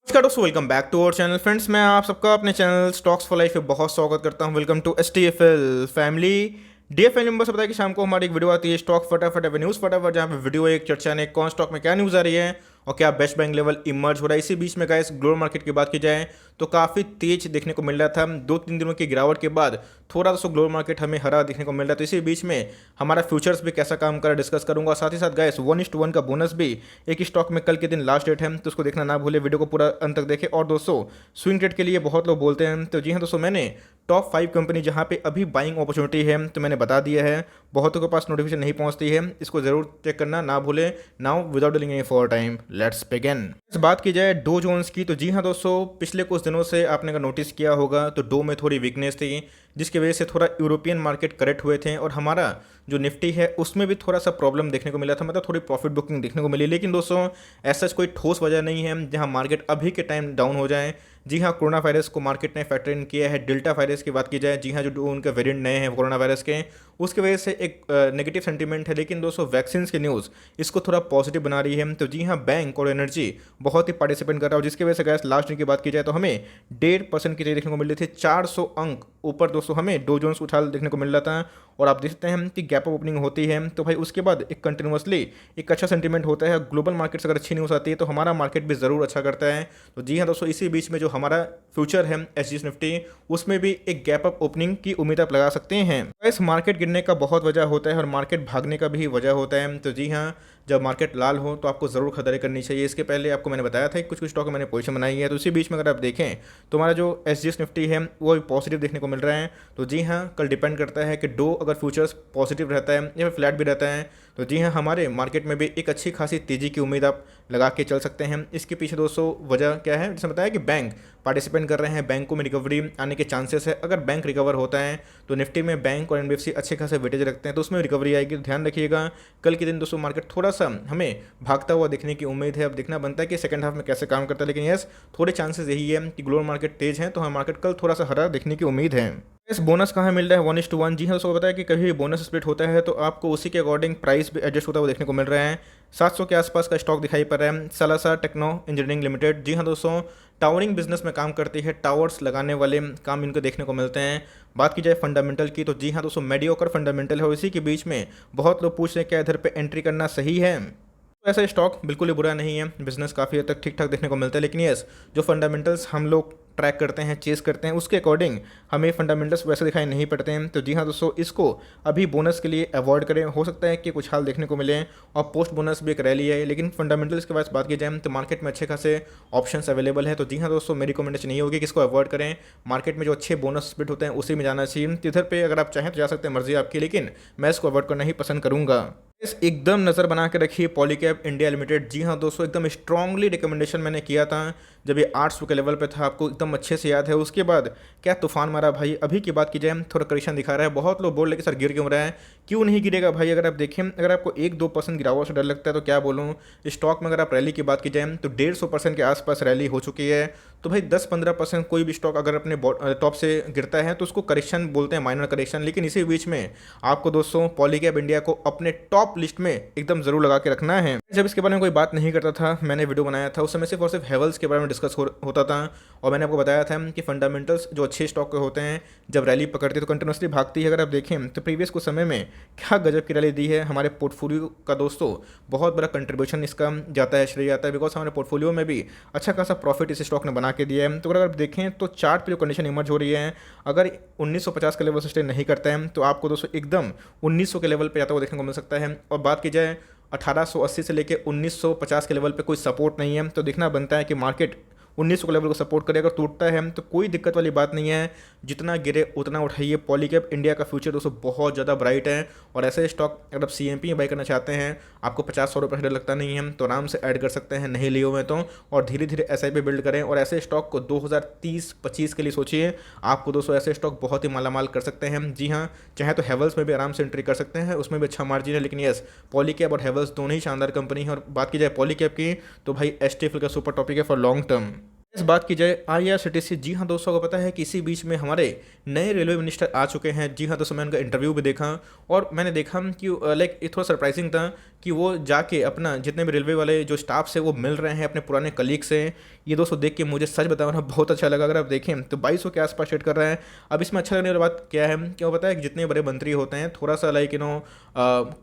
नमस्कार दोस्तों, welcome back to our channel. Friends, मैं आप सबका अपने चैनल स्टॉक्स फॉर लाइफ पे बहुत स्वागत करता हूं। Welcome to STFL family. DFL member से पता है कि शाम को हमारी एक वीडियो आती है स्टॉक फटाफट न्यूज़ फटाफट, जहां पे वीडियो एक चर्चा ने कौन स्टॉक में क्या न्यूज़ आ रही है और क्या बेस्ट बैंक लेवल इमर्ज हो रहा है। इसी बीच में गाइस ग्लोबल मार्केट की बात की जाए तो काफ़ी तेज देखने को मिल रहा था। 2-3 दिनों की गिरावट के बाद थोड़ा सा ग्लोबल मार्केट हमें हरा देखने को मिल रहा था। तो इसी बीच में हमारा फ्यूचर्स भी कैसा काम कर डिस्कस करूंगा। साथ ही साथ गाइस 1:1 का बोनस भी एक स्टॉक में कल के दिन लास्ट डेट है, तो उसको देखना ना भूले। वीडियो को पूरा अंत तक देखें। और दोस्तों, स्विंग ट्रेड के लिए बहुत लोग बोलते हैं, तो जी हाँ दोस्तों, मैंने टॉप 5 कंपनी जहां पे अभी बाइंग अपॉर्चुनिटी है तो मैंने बता दिया है। बहुतों के पास नोटिफिकेशन नहीं पहुंचती है, इसको जरूर चेक करना ना भूले। Now without dealing any for time, let's begin. इस बात की जाए डो जोन्स की, तो जी हाँ दोस्तों, पिछले कुछ दिनों से आपने अगर नोटिस किया होगा तो डो में थोड़ी वीकनेस थी, जिसकी वजह से थोड़ा यूरोपियन मार्केट करेक्ट हुए थे और हमारा जो निफ्टी है उसमें भी थोड़ा सा प्रॉब्लम देखने को मिला था, मतलब थोड़ी प्रॉफिट बुकिंग देखने को मिली। लेकिन दोस्तों, ऐसा कोई ठोस वजह नहीं है जहां मार्केट अभी के टाइम डाउन हो जाए। जी हाँ, कोरोना वायरस को मार्केट ने फैक्टर इन किया है। डेल्टा वायरस की बात की जाए, जी हाँ, जो उनके वेरिएंट नए हैं कोरोना वायरस के, उसकी वजह से एक नेगेटिव सेंटीमेंट है। लेकिन दोस्तों, वैक्सीन की न्यूज़ इसको थोड़ा पॉजिटिव बना रही है। तो जी हाँ, बैंक और एनर्जी बहुत ही पार्टिसिपेट कर रहा है, जिसकी वजह से गैस लास्ट दिन की बात की जाए तो हमें 1.5% की तेजी देखने को मिल रही थी। 400 अंक ऊपर दोस्तों हमें डो जोन्स उछाल देखने को मिल रहा था। और आप देखते हैं कि गैप अप ओपनिंग होती है तो भाई उसके बाद एक कंटिन्यूसली एक अच्छा सेंटीमेंट होता है। ग्लोबल मार्केट से अगर अच्छी न्यूज़ आती है तो हमारा मार्केट भी ज़रूर अच्छा करता है। तो जी हाँ दोस्तों, इसी बीच में जो हमारा फ्यूचर है SGX निफ्टी, उसमें भी एक गैप अप ओपनिंग की उम्मीद आप लगा सकते हैं। इस मार्केट गिरने का बहुत वजह होता है और मार्केट भागने का भी वजह होता है। तो जी हाँ, जब मार्केट लाल हो तो आपको ज़रूर खरीदारी करनी चाहिए। इसके पहले आपको मैंने बताया था कि कुछ कुछ स्टॉक में मैंने पोजीशन बनाई है। तो इसी बीच में अगर आप देखें तो हमारा जो SGX निफ्टी है वो भी पॉजिटिव देखने को मिल रहा है। तो जी हाँ, कल डिपेंड करता है कि डो अगर फ्यूचर्स पॉजिटिव रहता है या फिर फ्लैट भी रहता है तो जी हाँ, हमारे मार्केट में भी एक अच्छी खासी तेज़ी की उम्मीद आप लगा के चल सकते हैं। इसके पीछे दोस्तों वजह क्या है, जैसे बताया कि बैंक पार्टिसिपेट कर रहे हैं, बैंकों में रिकवरी आने के चांसेस है। अगर बैंक रिकवर होता है तो निफ्टी में बैंक और NBFC अच्छे खासे वेटेज रखते हैं, तो उसमें रिकवरी आएगी। तो ध्यान रखिएगा, कल के दिन दोस्तों मार्केट थोड़ा सा हमें भागता हुआ देखने की उम्मीद है। अब देखना बनता है कि सेकंड हाफ में कैसे काम करता है। लेकिन यस, थोड़े चांसेस यही है कि ग्लोबल मार्केट तेज है तो हमें मार्केट कल थोड़ा सा हरा देखने की उम्मीद है। इस बोनस कहाँ मिल रहा है 1:1। जी हाँ दोस्तों, बताया कि कभी बोनस स्प्लिट होता है तो आपको उसी के अकॉर्डिंग प्राइस भी एडजस्ट होता हुआ देखने को मिल रहा है। 700 के आसपास का स्टॉक दिखाई पड़ रहा है। सलासा टेक्नो इंजीनियरिंग लिमिटेड, जी हाँ दोस्तों, टावरिंग बिजनेस में काम करती है। टावर्स लगाने वाले काम इनको देखने को मिलते हैं। बात की जाए फंडामेंटल की, तो जी हाँ दोस्तों, मेडियोकर फंडामेंटल है और इसी के बीच में बहुत लोग पूछ रहे हैं क्या इधर पे एंट्री करना सही है। तो ऐसा स्टॉक बिल्कुल ही बुरा नहीं है, बिजनेस काफ़ी हद तक ठीक ठाक देखने को मिलता है। लेकिन यस, जो फंडामेंटल्स हम लोग ट्रैक करते हैं, चेस करते हैं, उसके अकॉर्डिंग हमें फंडामेंटल्स वैसे दिखाई नहीं पड़ते हैं। तो जी हाँ दोस्तों, इसको अभी बोनस के लिए अवॉइड करें। हो सकता है कि कुछ हाल देखने को मिले और पोस्ट बोनस भी एक रैली है। लेकिन फंडामेंटल्स के पास बात की जाए तो मार्केट में अच्छे खासे ऑप्शंस अवेलेबल है। तो जी हाँ दोस्तों, मेरी रिकमेंडेशन नहीं होगी कि इसको अवॉइड करें। मार्केट में जो अच्छे बोनस स्प्लिट होते हैं उसी में जाना चाहिए। तो इधर पे अगर आप चाहें तो जा सकते हैं, मर्जी आपकी, लेकिन मैं इसको अवॉइड करना ही पसंद करूंगा। इस एकदम नज़र बना के रखिए पॉलीकैब इंडिया लिमिटेड। जी हाँ दोस्तों, एकदम स्ट्रांगली रिकमेंडेशन मैंने किया था जब ये 800 के लेवल पे था, आपको एकदम अच्छे से याद है। उसके बाद क्या तूफान मारा भाई। अभी की बात की जाए थोड़ा करेक्शन दिखा रहा है। बहुत लोग बोल रहे कि सर गिर क्यों रहा है, क्यों नहीं गिरेगा भाई। अगर आप देखें, अगर आपको 1-2% गिरावट से डर लगता है तो क्या बोलूँ, स्टॉक में अगर आप रैली की बात की जाए तो 150% के आसपास रैली हो चुकी है। तो भाई 10-15% कोई भी स्टॉक अगर अपने टॉप से गिरता है तो उसको करेक्शन बोलते हैं, माइनर करेक्शन। लेकिन इसी बीच में आपको दोस्तों पॉलीकैब इंडिया को अपने टॉप लिस्ट में एकदम जरूर लगा के रखना है। जब इसके बारे में कोई बात नहीं करता था, मैंने वीडियो बनाया था, उस समय सिर्फ और सिर्फ हेवल्स के बारे में डिस्कस होता था। और मैंने आपको बताया था कि फंडामेंटल्स जो अच्छे स्टॉक के होते हैं जब रैली पकड़ती है तो कंटिन्यूसली भागती है। अगर आप देखें तो प्रीवियस कुछ समय में क्या गजब की रैली दी है हमारे पोर्टफोलियो का दोस्तों। बहुत बड़ा कंट्रीब्यूशन इसका जाता है, श्रेय जाता है, बिकॉज हमारे पोर्टफोलियो में भी अच्छा खासा प्रॉफिट इस स्टॉक ने बना के दिया है। तो अगर आप देखें तो चार्ट पर जो कंडीशन इमर्ज हो रही है, अगर 1950 के लेवल से स्टे नहीं करता है तो आपको दोस्तों एकदम 1900 के लेवल पर जाता हुआ देखने को मिल सकता है। और बात की जाए 1880 से लेकर 1950 के लेवल पे कोई सपोर्ट नहीं है। तो देखना बनता है कि मार्केट 1900 के लेवल को सपोर्ट करे। अगर टूटता है तो कोई दिक्कत वाली बात नहीं है, जितना गिरे उतना उठाइए। पॉलीकैब इंडिया का फ्यूचर दोस्तों बहुत ज़्यादा ब्राइट है। और ऐसे स्टॉक अगर आप CMP में बाई करना चाहते हैं, आपको 50-100 रुपये डर लगता नहीं है तो आराम से ऐड कर सकते हैं, नहीं लिए हुए तो। और धीरे धीरे SIP बिल्ड करें और ऐसे स्टॉक को 2030-25 के लिए सोचिए। आपको दोस्तों ऐसे स्टॉक बहुत ही मालामाल कर सकते हैं। जी हाँ, चाहे तो हेवल्स में भी आराम से एंट्री कर सकते हैं, उसमें भी अच्छा मार्जिन है। लेकिन यस, पॉलीकैब और हेवल्स दोनों ही शानदार कंपनी है। और बात की जाए पॉलीकैब की तो भाई STFL का सुपर टॉपिक है फॉर लॉन्ग टर्म। इस बात की जाए आईआरसीटीसी, जी हाँ दोस्तों, को पता है कि इसी बीच में हमारे नए रेलवे मिनिस्टर आ चुके हैं। जी हाँ दोस्तों, मैंने उनका इंटरव्यू भी देखा और मैंने देखा कि लाइक ये थोड़ा सरप्राइजिंग था कि वो जाके अपना जितने भी रेलवे वाले जो स्टाफ से वो मिल रहे हैं अपने पुराने कलीग से। ये दोस्तों देख के मुझे सच बताओ ना बहुत अच्छा लगा। अगर आप देखें तो 2200 के आसपास सेट कर रहे हैं। अब इसमें अच्छा लगने वाली बात क्या है कि वो पता है कि जितने बड़े मंत्री होते हैं थोड़ा सा लाइक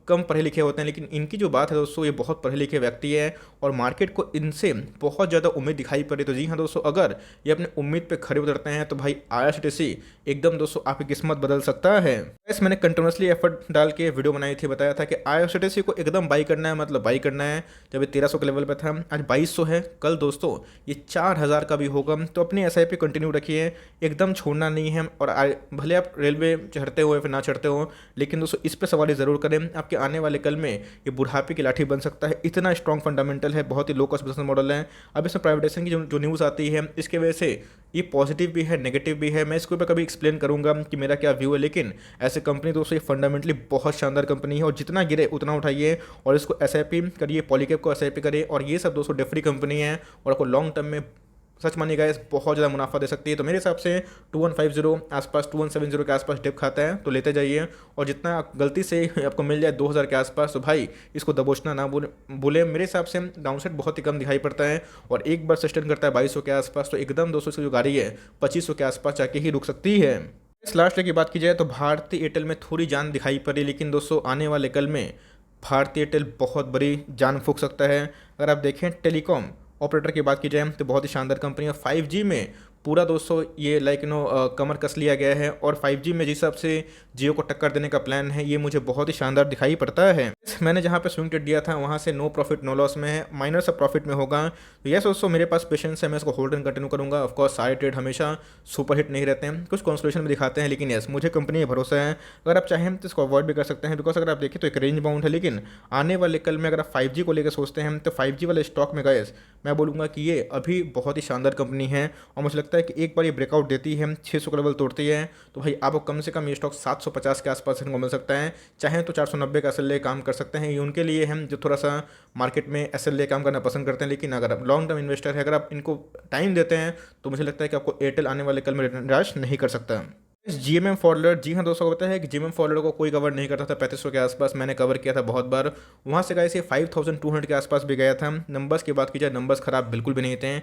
कम पढ़े लिखे होते हैं, लेकिन इनकी जो बात है दोस्तों, ये बहुत पढ़े लिखे व्यक्ति है और मार्केट को इनसे बहुत ज़्यादा उम्मीद दिखाई पड़ी। तो जी हाँ दोस्तों, अगर ये अपने उम्मीद पे खरे उतरते हैं तो भाई आईआरसीटीसी एकदम दोस्तों आपकी किस्मत बदल सकता है। इस मैंने कंटिन्यूसली एफर्ट डाल के वीडियो बनाई थी, बताया था कि आईआरसीटीसी को एकदम बाई करना है, मतलब बाई करना है। जब ये 1300 के लेवल पे था, आज 2200 है, कल दोस्तों ये 4000 का भी होगा। तो अपनी एसआईपी कंटिन्यू रखिए, एकदम छोड़ना नहीं है। और भले आप रेलवे चढ़ते हो या फिर ना चढ़ते हो, लेकिन दोस्तों इस पर सवारी ज़रूर करें। आपके आने वाले कल में ये बुढ़ापे की लाठी बन सकता है। इतना स्ट्रॉन्ग फंडामेंटल है, बहुत ही लो कॉस्ट बिजनेस मॉडल है। अब इसमें प्राइवेटाइजेशन की जो न्यूज़ आती है, इसके वजह से ये पॉजिटिव भी है, नेगेटिव भी है। मैं इसके ऊपर कभी एक्सप्लेन करूंगा कि मेरा क्या व्यू है, लेकिन ऐसे कंपनी दोस्तों ये फंडामेंटली बहुत शानदार कंपनी है और जितना गिरे उतना उठाइए और इसको एसआईपी करिए, पॉलीकैप को एसआईपी करिए। और ये सब दोस्तों डेफ्री कंपनी है और आपको लॉन्ग टर्म में सच मानिएगा इस बहुत ज़्यादा मुनाफा दे सकती है। तो मेरे हिसाब से 2150 आसपास 2170 के आसपास डिप खाता है तो लेते जाइए। और जितना गलती से आपको मिल जाए 2000 के आसपास तो भाई इसको दबोचना ना बोले। मेरे हिसाब से डाउनसाइड बहुत ही कम दिखाई पड़ता है और एक बार सस्टेन करता है 2200 के आसपास तो एकदम दोस्तों की जो गाड़ी है 2500 के आसपास जाके ही रुक सकती है। इस लास्ट की बात की जाए तो भारतीय एयरटेल में थोड़ी जान दिखाई पड़ी, लेकिन दोस्तों आने वाले कल में भारतीय एयरटेल बहुत बड़ी जान फूंक सकता है। अगर आप देखें टेलीकॉम ऑपरेटर की बात की जाए तो बहुत ही शानदार कंपनी है। 5G में पूरा दोस्तों ये लाइक कमर कस लिया गया है और 5G में जिस हिसाब से जियो को टक्कर देने का प्लान है ये मुझे बहुत ही शानदार दिखाई पड़ता है। मैंने जहाँ पे स्विंग ट्रेड दिया था वहाँ से नो प्रॉफिट नो लॉस में है, माइनर सा प्रॉफिट में होगा। तो यस दोस्तों मेरे पास पेशेंस है, मैं इसको होल्ड एंड कंटिन्यू करूँगा। ऑफकोर्स सारे ट्रेड हमेशा सुपर हिट नहीं रहते हैं, कुछ कॉन्सोलेशन में दिखाते हैं, लेकिन यस मुझे कंपनी में भरोसा है। अगर आप चाहें तो इसको अवॉइड भी कर सकते हैं, बिकॉज अगर आप देखें तो एक रेंज बाउंड है। लेकिन आने वाले कल में अगर आप 5G को लेकर सोचते हैं तो 5G वाले स्टॉक में गए मैं बोलूँगा कि ये अभी बहुत ही शानदार कंपनी है और मुझे लगता है कि एक बार ये ब्रेकआउट देती है 600 का लेवल तोड़ती है तो भाई आपको कम से कम ये स्टॉक 750 के आसपास इनको मिल सकता है। चाहे तो 490 का एसएलए काम कर सकते हैं, ये उनके लिए हम जो थोड़ा सा मार्केट में एसएलए काम करना पसंद करते हैं। लेकिन अगर आप लॉन्ग टर्म इन्वेस्टर है, अगर आप इनको टाइम देते हैं तो मुझे लगता है कि आपको एयरटेल आने वाले कल में निराश नहीं कर सकता। इस जीएमएम फॉरवर्ड, जी हाँ दोस्तों को पता है कि जीएमएम फॉरवर्ड को कोई कवर नहीं करता था 3500 के आसपास, मैंने कवर किया था बहुत बार। वहाँ से गाइस ये 5200 के आसपास भी गया था। नंबर्स की बात की जाए नंबर्स खराब बिल्कुल भी नहीं थे,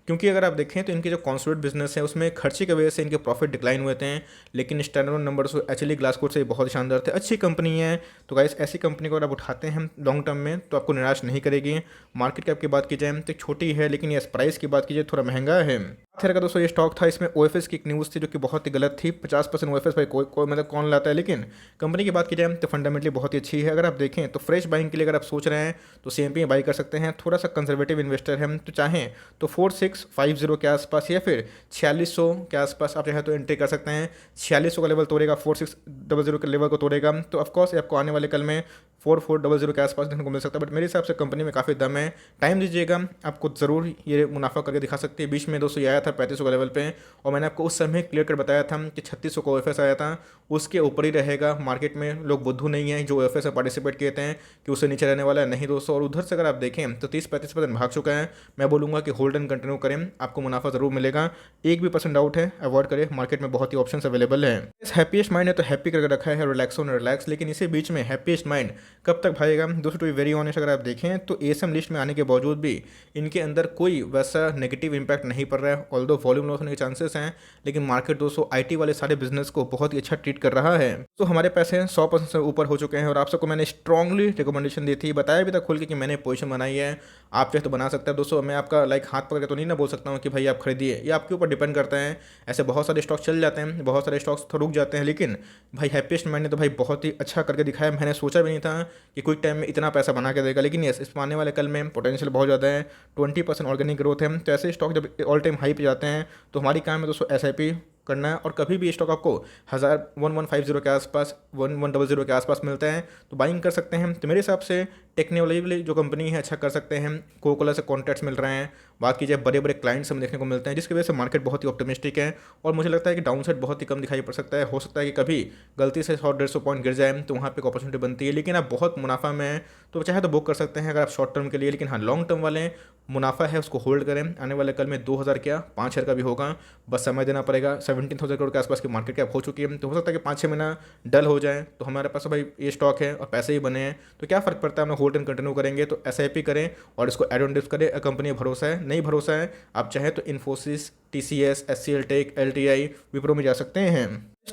क्योंकि अगर आप देखें तो इनके जो कॉन्सोलिडेट बिजनेस है उसमें खर्चे की वजह से इनके प्रॉफिट डिक्लाइन हुए थे, लेकिन स्टैंडर्ड नंबर्स एक्चुअली ग्लासकोट से बहुत शानदार थे, अच्छी कंपनी है। तो गाइस ऐसी कंपनी को अगर आप उठाते हैं लॉन्ग टर्म में तो आपको निराश नहीं करेगी। मार्केट कैप की बात की जाए तो छोटी है, लेकिन ये प्राइस की बात की जाए थोड़ा महंगा है। फिर का दोस्तों ये स्टॉक था, इसमें ओएफएस की एक न्यूज़ थी जो कि बहुत ही गलत थी। 50% ओएफएस भाई कोई मतलब कौन लाता है, लेकिन कंपनी की बात की जाए तो फंडामेंटली बहुत ही अच्छी है। अगर आप देखें तो फ्रेश बाइंग के लिए अगर आप सोच रहे हैं तो सीएमपी में बाई कर सकते हैं। थोड़ा सा कंजर्वेटिव इन्वेस्टर है तो चाहें तो 4650 के आसपास या फिर 4600 के आसपास आप चाहे तो एंट्री कर सकते हैं। 4600 का लेवल तोड़ेगा, 4600 के लेवल को तोड़ेगा तो ऑफकोर्स आपको आने वाले कल में 4400 के आसपास देखने को मिल सकता है। बट मेरे हिसाब से कंपनी में काफ़ी दम है, टाइम दीजिएगा, आपको ज़रूर ये मुनाफा करके दिखा सकती है। बीच में दोस्तों ये आया था 3500 के लेवल पे और मैंने आपको उस समय क्लियर कर बताया था कि 3600 का ओएफएस आया था, उसके ऊपर ही रहेगा। मार्केट में लोग बुद्धू नहीं है जो ओएफएस में पार्टिसिपेट किए थे कि उससे नीचे रहने वाला है, नहीं दोस्तों। और उधर से अगर आप देखें तो 30-35% भाग चुका है। मैं बोलूँगा कि होल्ड एंड कंटिन्यू करें, आपको मुनाफा ज़रूर मिलेगा। एक भी % डाउट है अवॉइड करें, मार्केट में बहुत ही ऑप्शन अवेलेबल है। इस हैप्पीएस्ट माइंड है तो हैप्पी करके रखा है, रिलैक्स हो रिलैक्स, लेकिन इसी बीच में हैप्पीएस्ट माइंड कब तक भागेगा दोस्तों। टू बी वेरी ऑनेस्ट अगर आप देखें तो एएसएम लिस्ट में आने के बावजूद भी इनके अंदर कोई वैसा नेगेटिव इंपैक्ट नहीं पड़ रहा है। ऑल्दो वॉल्यूम लॉस होने के चांसेस हैं, लेकिन मार्केट दोस्तों आईटी वाले सारे बिजनेस को बहुत ही अच्छा ट्रीट कर रहा है। तो हमारे पैसे 100% से ऊपर हो चुके हैं और आप सबको मैंने स्ट्रांगली रिकमेंडेशन दी थी, बताया भी था खुल के कि मैंने पोजीशन बनाई है, आप चाहे तो बना सकते हैं दोस्तों। मैं आपका लाइक हाथ पकड़ के तो नहीं ना बोल सकता हूँ कि भाई आप खरीदिए, ये आपके ऊपर डिपेंड करता है। ऐसे बहुत सारे स्टॉक चल जाते हैं, बहुत सारे स्टॉक्स तो रुक जाते हैं, लेकिन भाई हैप्पीएस्ट माइंड ने तो भाई बहुत ही अच्छा करके दिखाया। मैंने सोचा भी नहीं था कि क्विक टाइम में इतना पैसा बना के देगा, लेकिन यस इसमें आने वाले कल में पोटेंशियल बहुत ज़्यादा है। 20% ऑर्गेनिक ग्रोथ है। तो ऐसे स्टॉक जब ऑल टाइम हाई पे जाते हैं तो हमारी काम है दोस्तों एसआईपी करना है। और कभी भी स्टॉक आपको 1150 के आसपास 1100 के आसपास मिलता है तो बाइंग कर सकते हैं। तो मेरे हिसाब से टेक्नोलॉजी जो कंपनी है अच्छा कर सकते हैं, कोकोला से कॉन्ट्रैक्ट्स मिल रहे हैं, बात की जाए बड़े बड़े क्लाइंट्स हमें देखने को मिलते हैं, जिसकी वजह से मार्केट बहुत ही ऑप्टिमिस्टिक है और मुझे लगता है कि डाउन साइड बहुत ही कम दिखाई पड़ सकता है। हो सकता है कि कभी गलती से 100-150 पॉइंट गिर जाए तो वहाँ पे एक अपॉर्चुनिटी बनती है, लेकिन आप बहुत मुनाफा में हैं तो चाहे तो बुक कर सकते हैं अगर आप शॉर्ट टर्म के लिए, लेकिन हाँ लॉन्ग टर्म वाले मुनाफा है उसको होल्ड करें। आने वाले कल में 2000 क्या 5000 का भी होगा, बस समय देना पड़ेगा। 17,000 करोड़ के आसपास की मार्केट कैप हो चुकी है, तो हो सकता है कि 5-6 महीना डल हो जाए तो हमारे पास भाई ये स्टॉक है और पैसे ही बने हैं तो क्या फ़र्क पड़ता है, हम लोग होल्ड एंड कंटिन्यू करेंगे। तो SIP करें और इसको एड ऑन डिप्स करें। कंपनी भरोसा है, नहीं भरोसा है आप चाहे तो Infosys, TCS, HCL tech, LTI, Wipro में जा सकते हैं।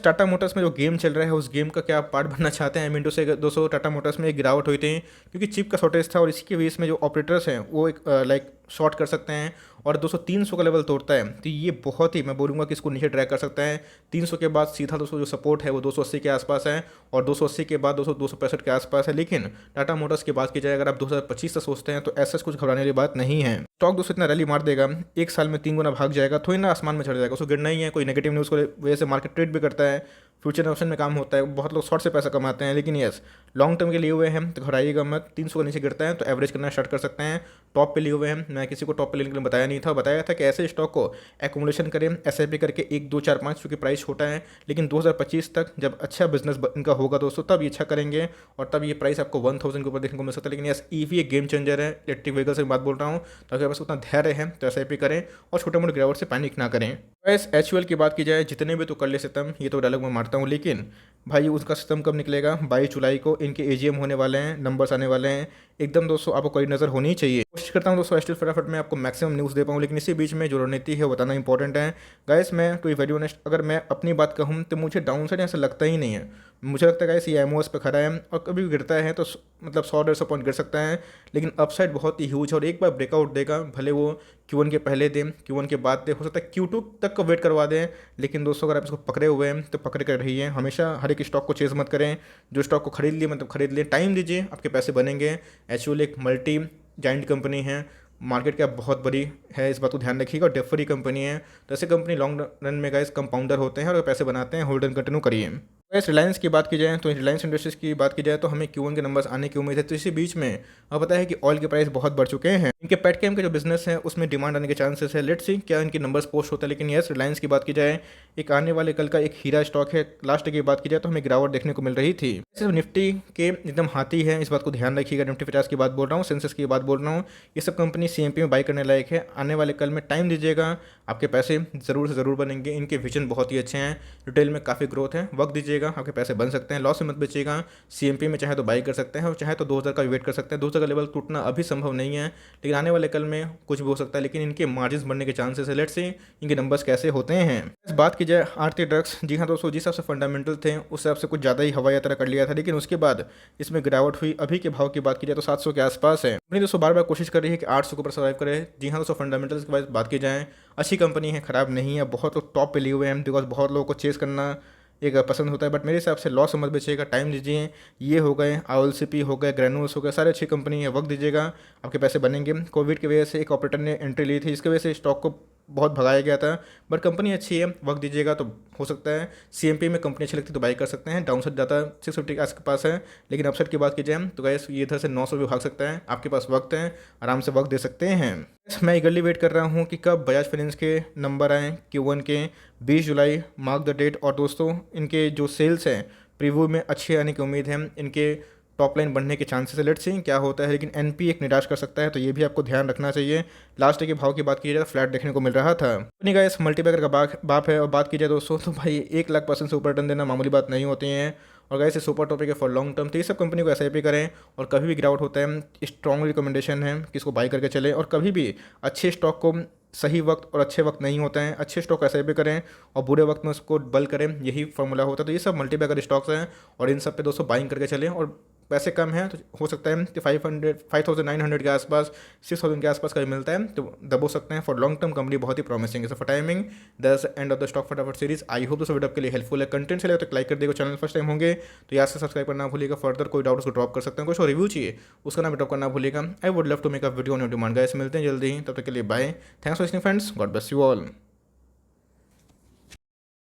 टाटा मोटर्स में जो गेम चल रहा है उस गेम का क्या आप पार्ट बनना चाहते हैं? मिनटों से 200 टाटा मोटर्स में एक गिरावट हुई थी क्योंकि चिप का शॉर्टेज था और इसी की वजह में जो ऑपरेटर्स हैं वो एक लाइक शॉर्ट कर सकते हैं और 200-300 का लेवल तोड़ता है तो ये बहुत ही मैं बोलूँगा कि इसको नीचे ट्रैक कर सकता है। 300 के बाद सीधा 200 जो सपोर्ट है वो 280 के आसपास है और 280 के बाद 265 के आसपास है। लेकिन टाटा मोटर्स की बात की जाए अगर आप 2025 से सोचते हैं तो ऐसा कुछ घबराने वाली बात नहीं है। स्टॉक दोस्तों इतना रैली मार देगा, एक साल में 3 गुना भाग जाएगा, थोड़ी ना आसमान में चढ़ जाएगा, उसको गिरना ही है। कोई नेगेटिव न्यूज़ की वजह से मार्केट ट्रेड भी करता है, फ्यूचर ऑप्शन में काम होता है, बहुत लोग शॉर्ट से पैसा कमाते हैं, लेकिन यस लॉन्ग टर्म के लिए हुए हैं तो घबराइएगा मत। 300 के नीचे गिरता है तो एवरेज करना स्टार्ट कर सकते हैं। टॉप पे लिए हुए हैं, मैं किसी को टॉप पे लेने के लिए बताया नहीं था, बताया था कि ऐसे स्टॉक को एक्मुलेशन करें SIP करके 1, 2, 4, 5 क्योंकि प्राइस छोटा है, लेकिन 2025 तक जब अच्छा बिजनेस इनका होगा दोस्तों तब ये अच्छा करेंगे और तब ये प्राइस आपको 1000 के ऊपर देखने को मिल सकता है। लेकिन यस EV एक गेम चेंजर है, इलेक्ट्रिक व्हीकल से बात बोल रहा हूँ, तो अगर बस उतना धैर्य है तो SIP करें और छोटे मोटे गिरावट से पैनिक ना करें। वैस HUL की बात की जाए जितने भी तो कर ले सितम, ये तो डायलॉग मैं मारता हूँ, लेकिन भाई उसका सिस्टम कब निकलेगा? 22 जुलाई को इनके AGM होने वाले हैं, नंबर्स आने वाले हैं एकदम दोस्तों, आपको कड़ी नज़र होनी चाहिए। कोशिश करता हूँ दोस्तों स्टिल फटाफट मैं आपको मैक्सिमम न्यूज़ दे पाऊँ, लेकिन इसी बीच में जो रणनीति है वो बताना इंपॉर्टेंट है। गाइस मैं टू बी वेरी ऑनेस्ट अगर मैं अपनी बात कहूँ तो मुझे डाउन साइड ऐसा लगता ही नहीं है। मुझे लगता है गाइस ये एमओएस पे खड़ा है और कभी भी गिरता है तो मतलब 100-150 पॉइंट गिर सकता है, लेकिन अपसाइड बहुत ही ह्यूज है और एक बार ब्रेकआउट देगा, भले वो Q1 के पहले दे, Q1 के बाद दे, हो सकता है Q2 तक का वेट करवा दें। लेकिन दोस्तों अगर आप इसको पकड़े हुए हैं तो पकड़ कर रहिए, हमेशा हर एक स्टॉक को चेज मत करें। जो स्टॉक को खरीद लिए मतलब खरीद लिए, टाइम दीजिए, आपके पैसे बनेंगे। HUL एक मल्टी जाइंट कंपनी है, मार्केट कैप बहुत बड़ी है, इस बात को ध्यान रखिएगा, और डेट फ्री कंपनी है, तो ऐसे कंपनी लॉन्ग रन में गाइस कंपाउंडर होते हैं और पैसे बनाते हैं। होल्ड एंड कंटिन्यू करिए। वैसे रिलायंस की बात की जाए तो रिलायंस इंडस्ट्रीज की बात की जाए तो हमें Q1 के नंबर्स आने की उम्मीद है। तो इसी बीच में अब पता है कि ऑयल के प्राइस बहुत बढ़ चुके हैं, इनके पेटकेम के जो बिजनेस है उसमें डिमांड आने के चांसेस है। लेट्स सी क्या इनके नंबर्स पोस्ट होता है। लेकिन यस रिलायंस की बात की जाए एक आने वाले कल का एक हीरा स्टॉक है। लास्ट की बात की जाए तो हमें गिरावट देखने को मिल रही थी। सिर्फ निफ्टी के एकदम हाथी है, इस बात को ध्यान रखिएगा। निफ्टी 50 की बात बोल रहा हूँ, सेंसेक्स की बात बोल रहा हूँ, ये सब कंपनी CMP में बाई करने लायक है। आने वाले कल में टाइम दीजिएगा, आपके पैसे ज़रूर से ज़रूर बनेंगे। इनके विजन बहुत ही अच्छे हैं, रिटेल में काफ़ी ग्रोथ है, वक्त दीजिएगा आपके पैसे बन सकते हैं। लॉस में मत बेचिएगा। CMP में चाहे तो बाई कर सकते हैं और चाहे तो 2000 का वेट कर सकते हैं। 2000 का लेवल टूटना अभी संभव नहीं है, लेकिन आने वाले कल में कुछ भी हो सकता है, लेकिन इनके मार्जिन बढ़ने के चांसेस है। लेट्स सी इनके नंबर्स कैसे होते हैं। इस बात की जाए आरती ड्रग्स, जी हाँ दोस्तों, जिस हिसाब से फंडामेंटल थे उस हिसाब से कुछ ज़्यादा ही हवा यात्रा कर लिया था, लेकिन उसके बाद इसमें गिरावट हुई। अभी के भाव की बात की जाए तो 700 के आसपास है। अपनी दोस्तों बार बार कोशिश कर रही है कि 800 के ऊपर सर्वाइव करे। जी हाँ दोस्तों, फंडामेंटल्स की बात की जाए अच्छी कंपनी है, ख़राब नहीं है। बहुत लोग टॉप पे लिए हुए हैं बिकॉज बहुत लोगों को चेस करना एक पसंद होता है, बट मेरे हिसाब से लॉस मत बेचिएगा, टाइम दीजिए। ये हो गए IOLCP हो गए, ग्रैनुल्स हो गए, सारे अच्छी कंपनी है, वक्त दीजिएगा, आपके पैसे बनेंगे। कोविड की वजह से एक ऑपरेटर ने एंट्री ली थी, इसकी वजह से स्टॉक को बहुत भगाया गया था, बट कंपनी अच्छी है, वक्त दीजिएगा तो हो सकता है। CMP में कंपनी अच्छी लगती है तो बाई कर सकते हैं। डाउन साइड ज़्यादा 650 के आसपास है, लेकिन अपसाइड की बात की जाए तो गैस ये इधर से 900 भी भाग सकता है। आपके पास वक्त है, आराम से वक्त दे सकते हैं। मैं ईगरली वेट कर रहा हूँ कि कब बजाज फाइनेंस के नंबर आएँ Q1 के। 20 जुलाई मार्क द डेट। और दोस्तों इनके जो सेल्स हैं प्रीव्यू में अच्छे आने की उम्मीद है, इनके टॉप लाइन बढ़ने के चांसेस है। लेट्स सी क्या होता है, लेकिन NP एक निराश कर सकता है, तो ये भी आपको ध्यान रखना चाहिए। लास्ट के भाव की बात की जाए तो फ्लैट देखने को मिल रहा था। अपनी गाइस मल्टीबैगर का बाप है। और बात की जाए दोस्तों तो भाई 1,00,000% से ऊपर रिटर्न देना मामूली बात नहीं होती है, और गाइस ये सुपर टॉपिक है फॉर लॉन्ग टर्म। तो ये सब कंपनी को SIP करें, और कभी भी गिरावट होता है स्ट्रॉन्ग रिकमेंडेशन है कि इसको बाई करके चले। और कभी भी अच्छे स्टॉक को सही वक्त और अच्छे वक्त नहीं होता है, अच्छे स्टॉक SIP करें और बुरे वक्त में उसको बल करें, यही फॉर्मूला होता है। तो ये सब मल्टीबैगर स्टॉक्स हैं और इन सब पे दोस्तों बाइंग करके चलें। और पैसे कम हैं तो हो सकता है कि 5,900 के आसपास, 6,000 के आसपास का मिलता है तो दबो सकते हैं। फॉर लॉन्ग टर्म कंपनी बहुत ही प्रॉमिसिंग है। So for timing that's end of the stock फटाफट सीरीज। आई होप दोस्तों वीडियो आपके लिए हेल्पफुल है। कंटेंट चलेगा तो लाइक कर देगा, चैनल फर्स्ट टाइम होंगे तो याद से सब्सक्राइब करना भूलिएगा। फर्दर कोई डाउट उसको ड्रॉप कर सकते हैं, कुछ रिव्यू चाहिए उसका नाम ड्रॉप करना भूलिएगा। I would love to make a video on your demand. Guys मिलते हैं जल्दी ही, तब तक के लिए bye. Thanks for listening friends, God bless you all.